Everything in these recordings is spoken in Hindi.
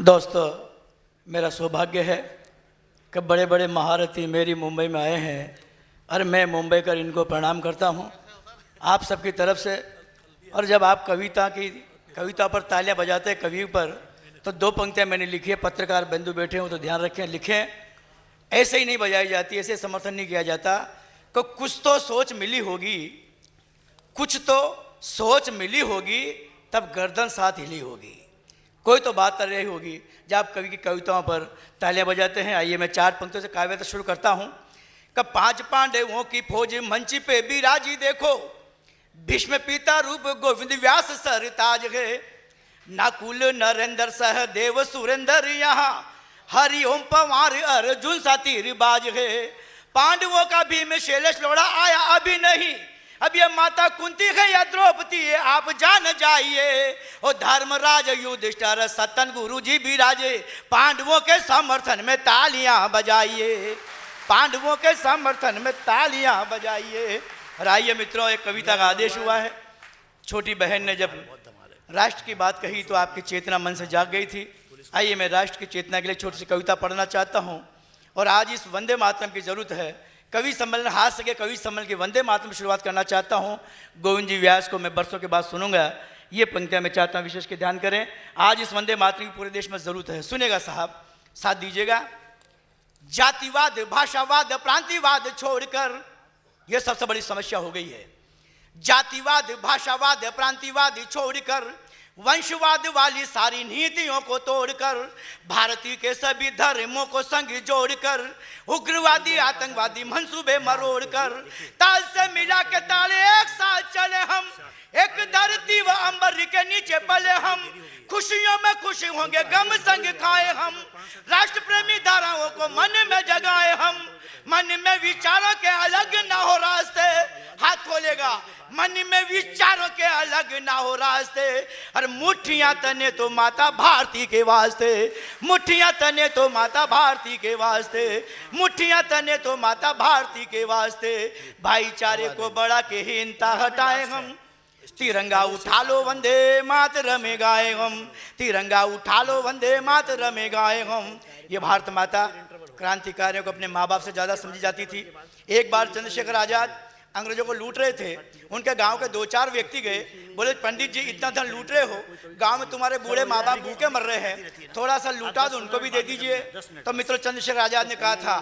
दोस्तों, मेरा सौभाग्य है कि बड़े बड़े महारथी मेरी मुंबई में आए हैं और मैं मुंबई कर इनको प्रणाम करता हूं आप सबकी तरफ से। और जब आप कविता पर तालियां बजाते हैं कवि पर, तो दो पंक्तियां मैंने लिखी है। पत्रकार बंधु बैठे हों तो ध्यान रखें, लिखें। ऐसे ही नहीं बजाई जाती, ऐसे समर्थन नहीं किया जाता। कि कुछ तो सोच मिली होगी, कुछ तो सोच मिली होगी, तब गर्दन साथ हिली होगी। कोई तो बात कर रही होगी जब आप कवि की कविताओं पर तालियां बजाते हैं। आइए मैं चार पंक्तियों से काव्यता शुरू करता हूं। कि पांच पांडवों की फौज मंच पे बिराजी देखो, भीष्म पिता रूप गोविंद व्यास सरताज है, नाकुल नरेंद्र सहदेव सुरेंद्र यहाँ, हरिओम पवार अर्जुन सा तीरबाज है। पांडवों का भीम शैलेश लोढ़ा आया अभी नहीं, अब ये माता कुंती है या द्रौपदी है आप जान जाइए। और धर्मराज युधिष्ठिर सतन गुरु जी विराजे, पांडवों के समर्थन में तालियां बजाइए, पांडवों के समर्थन में तालियां बजाइए। और आइए मित्रों, एक कविता का आदेश हुआ है। छोटी बहन ने जब राष्ट्र की बात कही तो आपकी चेतना मन से जाग गई थी। आइए मैं राष्ट्र की चेतना के लिए छोटी सी कविता पढ़ना चाहता हूँ। और आज इस वंदे मातरम की जरूरत है। कवि सम्मेलन हाथ सके कवि सम्मेलन की वंदे मातरम शुरुआत करना चाहता हूँ। गोविंद जी व्यास को मैं बरसों के बाद सुनूंगा। ये पंक्तियां मैं चाहता हूँ विशेष के ध्यान करें। आज इस वंदे मातरम की पूरे देश में जरूरत है। सुनेगा साहब, साथ दीजिएगा। जातिवाद, भाषावाद, प्रांतिवाद छोड़कर, यह सबसे बड़ी समस्या हो गई है। जातिवाद, भाषावाद, प्रांतिवाद छोड़कर, वंशवाद वाली सारी नीतियों को तोड़कर, भारतीय के सभी धर्मों को संग जोड़कर, उग्रवादी आतंकवादी मंसूबे मरोड़कर, ताल से मिला के ताले एक साथ चले हम, एक धरती व अंबर के नीचे पले हम, खुशियों में खुश होंगे गम संग खाए हम, राष्ट्र प्रेमी धाराओं को मन में जगाए हम, मन में विचारों के अलग ना हो रास्ते, हाथ खोलेगा, मन में विचारों के अलग ना हो रास्ते, और मुट्ठियां तने तो माता भारती के वास्ते, मुट्ठियां तने तो माता भारती के वास्ते, मुट्ठियां तने तो माता भारती के वास्ते, भाईचारे को बढ़ा के हिंसा हटाए हम, तिरंगा उठा लो वंदे मातरम गाए हम, तिरंगा उठा लो वंदे मातरम गाए हम। ये भारत माता क्रांतिकारियों को अपने माँ बाप से ज़्यादा समझी जाती थी। एक बार चंद्रशेखर आजाद अंग्रेजों को लूट रहे थे। उनके गांव के दो चार व्यक्ति गए, बोले पंडित जी इतना धन लूट रहे हो, गांव में तुम्हारे बूढ़े माँ बाप भूखे मर रहे हैं, थोड़ा सा लूटा तो उनको भी दे दीजिए। तो मित्रों, चंद्रशेखर आजाद ने कहा था,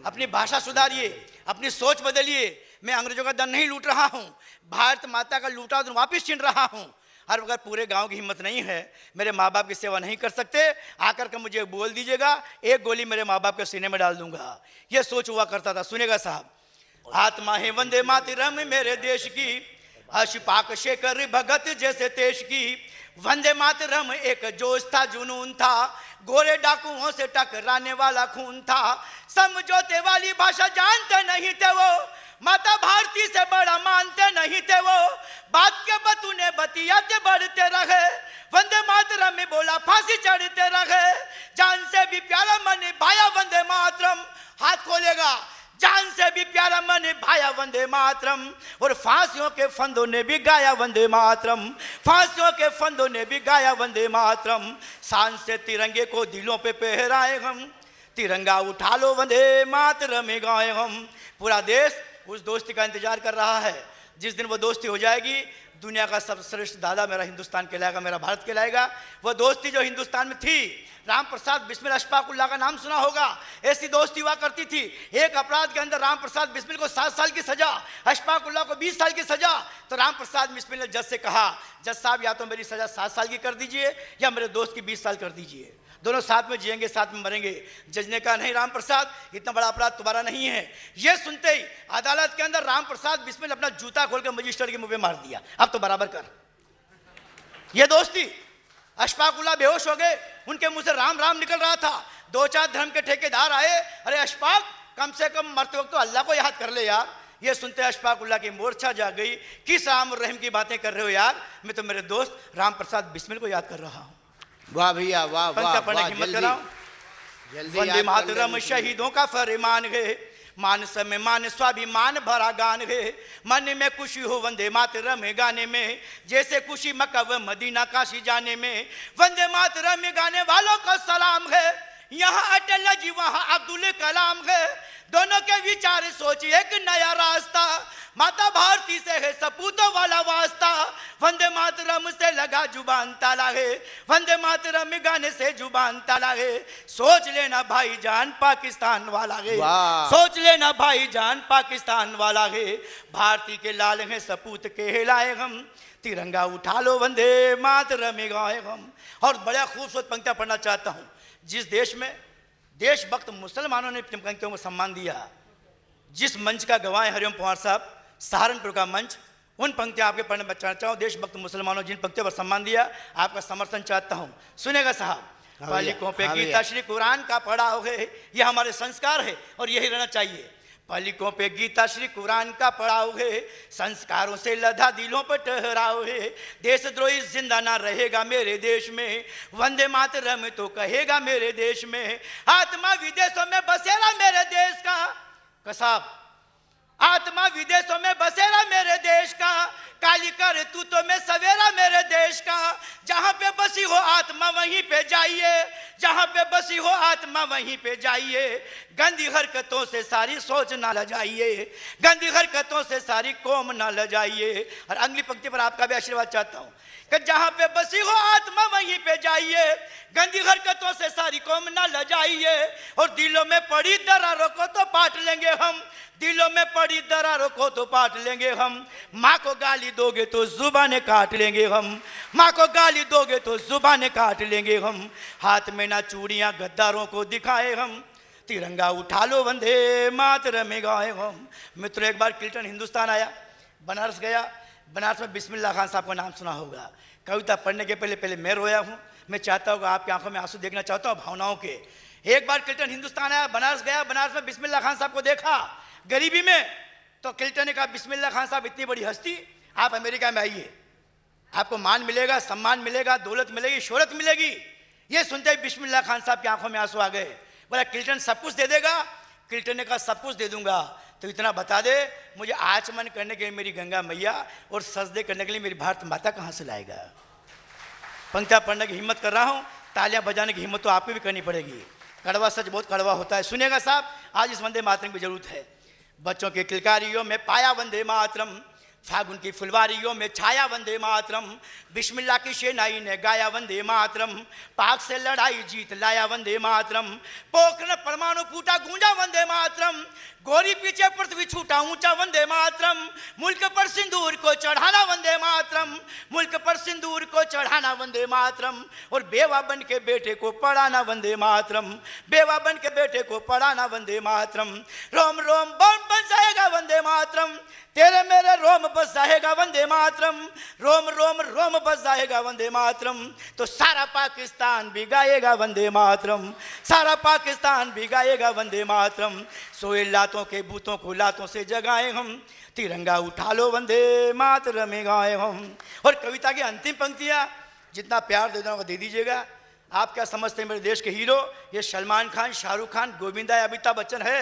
अपनी भाषा सुधारिए, अपनी सोच बदलिए, मैं अंग्रेजों का धन नहीं लूट रहा हूँ, भारत माता का लूटा धन वापिस छीन रहा हूँ। और अगर पूरे गांव की हिम्मत नहीं है, मेरे माँ बाप की सेवा नहीं कर सकते, आकर के मुझे बोल दीजिएगा, एक गोली मेरे माँ बाप के सीने में डाल दूंगा। यह सोच हुआ करता था। सुनेगा साहब। आत्मा है वंदे मातरम मेरे देश की, अशफाक शेखर भगत जैसे देश की, वंदे मातरम एक जोश था, जुनून था, गोरे डाकुओं से टकराने वाला खून था, समझौते वाली भाषा जानते नहीं थे वो, माता भारती से बड़ा मानते नहीं थे वो, बात के बतूने बतियाते बढ़ते रहे, वंदे मातरम में बोला फांसी चढ़ते रहे, जान से भी प्यारा मन भाया वंदे मातरम, हाथ खोलेगा, जान से भी प्यारा मन भाया वंदे मातरम, और फांसियों के फंदों ने भी गाया वंदे मातरम, फांसियों के फंदों ने भी गाया वंदे मातरम, शान से तिरंगे को दिलों पे पहराए हम, तिरंगा उठा लो वंदे मातरम गाए हम। पूरा देश उस दोस्ती का इंतजार कर रहा है। जिस दिन वो दोस्ती हो जाएगी, दुनिया का सबसे दादा मेरा हिंदुस्तान कहलाएगा, मेरा भारत कहलाएगा। वो दोस्ती जो हिंदुस्तान में थी, राम प्रसाद बिस्मिल अशफाकुल्लाह का नाम सुना होगा। ऐसी दोस्ती हुआ करती थी। एक अपराध के अंदर राम प्रसाद बिस्मिल को 7 साल की सजा, अशफाकुल्लाह को 20 साल की सजा। तो राम प्रसाद बिस्मिल ने जज से कहा, जज साहब या तो मेरी सजा 7 साल की कर दीजिए या मेरे दोस्त की 20 साल कर दीजिए, दोनों साथ में जिएंगे, साथ में मरेंगे। जज ने कहा, नहीं राम प्रसाद, इतना बड़ा अपराध तुम्हारा नहीं है। यह सुनते ही अदालत के अंदर राम प्रसाद बिस्मिल अपना जूता खोल कर मजिस्ट्रेट के मुंह पे मार दिया, अब तो बराबर कर। यह दोस्ती। अशफाकुल्लाह बेहोश हो गए, उनके मुंह से राम राम निकल रहा था। 2-4 धर्म के ठेकेदार आए, अरे अशफाक, कम से कम मरते वक्त तो अल्लाह को याद कर ले यार। ये सुनते अशफाकुल्लाह की मूर्छा जाग गई। किस राम और रहीम की बातें कर रहे हो यार, मैं तो मेरे दोस्त राम प्रसाद बिस्मिल को याद कर रहा हूँ। वाह भैया वाह वाह, पढ़ने की हिम्मत कराओ। वंदे मातरम शहीदों का फरमान है, मानस में मान स्वाभिमान भरा गान है, मन में खुशी हो वंदे मातरम गाने में, जैसे खुशी मक्का व मदीना काशी जाने में। वंदे मातरम गाने वालों को सलाम है, यहाँ अटल जी वहाँ अब्दुल कलाम है, दोनों के विचार सोच एक नया रास्ता, माता भारती से है सपूतों वाला वास्ता। वंदे मातरम से लगा जुबान ताला है, वंदे मातरम गाने से जुबान ताला है। सोच लेना भाईजान पाकिस्तान वाला है, सोच लेना भाईजान पाकिस्तान वाला है। भारती के लाल हैं सपूत कहलाए हम, तिरंगा उठा लो वंदे मातरम गाए हम। और बड़ा खूबसूरत पंक्तियां पढ़ना चाहता हूँ। जिस देश में देशभक्त मुसलमानों ने पंक्तियों को सम्मान दिया, जिस मंच का गवाह है हरिओम पंवार साहब, सहारनपुर का मंच, उन पंक्तियां आपके पढ़ने में चाहता हूँ। देशभक्त मुसलमानों जिन पंक्तियों पर सम्मान दिया, आपका समर्थन चाहता हूँ। सुनेगा साहब, पालिकों पे गीता श्री कुरान का पढ़ाओ है, यह हमारे संस्कार है और यही रहना चाहिए। पालिकों पे गीता श्री कुरान का पढ़ाओ है, संस्कारों से लदा दिलों पर ठहराओ है। देशद्रोही जिंदा ना रहेगा मेरे देश में, वंदे मातरम तो कहेगा मेरे देश में। आत्मा विदेशों में बसेरा मेरे देश का, कसाब आत्मा विदेशों में बसेरा मेरे देश का, काली कर तू तो मैं सवेरा मेरे देश का। जहाँ पे बसी हो आत्मा वहीं पे जाइए, जहाँ पे बसी हो आत्मा वहीं पे जाइए। गंदी हरकतों से सारी सोच ना लजाइए, गंदी हरकतों से सारी कौम ना लजाइए। और अगली पंक्ति पर आपका भी आशीर्वाद चाहता हूँ कि जहाँ पे बसी हो आत्मा वहीं पे जाइए, गंदी हरकतों से सारी कौम ना लजाइए। और दिलों में पड़ी दरारों को तो पाट लेंगे हम, दिलों में पड़ी दरारों को तो पाट लेंगे हम। माँ को गाली दोगे तो जुबानें काट लेंगे हम, माँ को गाली दोगे तो जुबानें काट लेंगे हम। हाथ में ना चूड़ियाँ गद्दारों को दिखाए हम, तिरंगा उठा लो वंदे मातरम गाए हम। मित्रों, एक बार किल्टन हिंदुस्तान आया, बनारस गया। बनारस में बिस्मिल्लाह खान साहब का नाम सुना होगा। कविता पढ़ने के पहले मैं रोया हूँ। मैं चाहता हूँ कि आपकी आंखों में आंसू देखना चाहता हूँ भावनाओं के। एक बार किल्टन हिंदुस्तान आया, बनारस गया, बनारस में बिस्मिल्लाह खान साहब को देखा गरीबी में, तो किल्टन ने कहा बिस्मिल्लाह खान साहब इतनी बड़ी हस्ती, आप अमेरिका में आइए, आपको मान मिलेगा, सम्मान मिलेगा, दौलत मिलेगी, शोहरत मिलेगी। ये सुनते ही बिस्मिल्लाह खान साहब की आंखों में आंसू आ गए। बोला किल्टन सब कुछ दे देगा? किल्टन ने कहा सब कुछ दे दूंगा, तो इतना बता दे मुझे आचमन करने के लिए मेरी गंगा मैया और सजदे करने के लिए मेरी भारत माता कहाँ से लाएगा। पंक्तियाँ पढ़ने की हिम्मत कर रहा हूँ, तालियां बजाने की हिम्मत तो आपको भी करनी पड़ेगी। कड़वा सच बहुत कड़वा होता है। सुनिएगा साहब, आज इस वंदे मातरम की जरूरत है। बच्चों की किलकारियों में पाया वंदे मातरम, फागुन की फुलवारियों में छाया वंदे मातरम। बिस्मिल्लाह की शेनाई ने गाया वंदे मातरम, पाक से लड़ाई जीत लाया वंदे मातरम। पोखरण परमाणु फूटा गूंजा वंदे मातरम, गोरी पीछे पृथ्वी छूटा ऊंचा वंदे मातरम। मुल्क पर सिंदूर को चढ़ाना वंदे मातरम, मुल्क पर सिंदूर को चढ़ाना वंदे मातरम। और बेवा बन के बेटे को पढ़ाना वंदे मातरम, बेवा बन के बेटे को पढ़ाना वंदे मातरम। रोम रोम बम बन जाएगा वंदे मातरम, तेरे मेरे रोम बस जाएगा वंदे मातरम। रोम रोम रोम बस जाएगा वंदे मातरम, तो सारा पाकिस्तान भी गाएगा वंदे मातरम, सारा पाकिस्तान भी गाएगा वंदे मातरम। सोए लातों के बूतों को लातों से जगाए हम, तिरंगा उठा लो वंदे मातरम गाए हम। और कविता की अंतिम पंक्तियाँ जितना प्यार दे दे दीजिएगा। आप क्या समझते हैं मेरे देश के हीरो? ये सलमान खान, शाहरुख खान, गोविंदा या अमिताभ बच्चन है?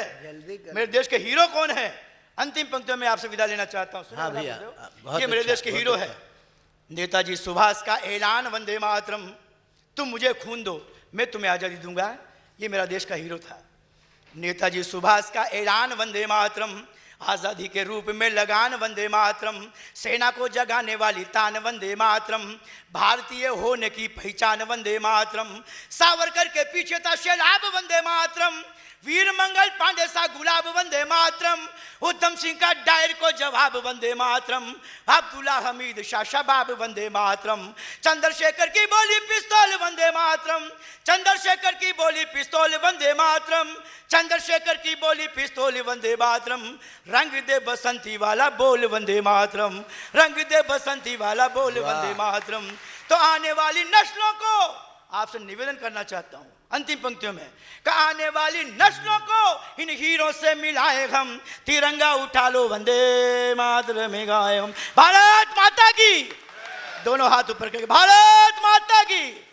मेरे देश के हीरो कौन है? अंतिम पंक्तियों में आपसे विदा लेना चाहता हूँ। हाँ भैया, ये मेरे देश के हीरो है। नेताजी सुभाष का ऐलान वंदे मातरम, तुम मुझे खून दो मैं तुम्हें आज़ादी दूंगा, ये मेरा देश का हीरो था। नेताजी सुभाष का ऐलान वंदे मातरम, आज़ादी के रूप में लगान वंदे मातरम। सेना को जगाने वाली तान वंदे मातरम, भारतीय होने की पहचान वंदे मातरम। सावरकर के पीछे था सैलाब वंदे मातरम, वीर मंगल पांडे सा गुलाब वंदे मातरम। उधम सिंह का डायर को जवाब वंदे मातरम, अब्दुल्ला हमीद शाह शबाब वंदे मातरम। चंद्रशेखर की बोली पिस्तौल वंदे मातरम, चंद्रशेखर की बोली पिस्तौल वंदे मातरम, चंद्रशेखर की बोली पिस्तौल वंदे मातरम। रंग दे बसंती वाला बोल वंदे मातरम, रंग दे बसंती वाला बोल वंदे मातरम। तो आने वाली नस्लों को आपसे निवेदन करना चाहता हूं अंतिम पंक्तियों में, कि आने वाली नस्लों को इन हीरो से मिलाए हम, तिरंगा उठा लो वंदे मातरम गाए हम। भारत माता की, दोनों हाथ ऊपर करके भारत माता की।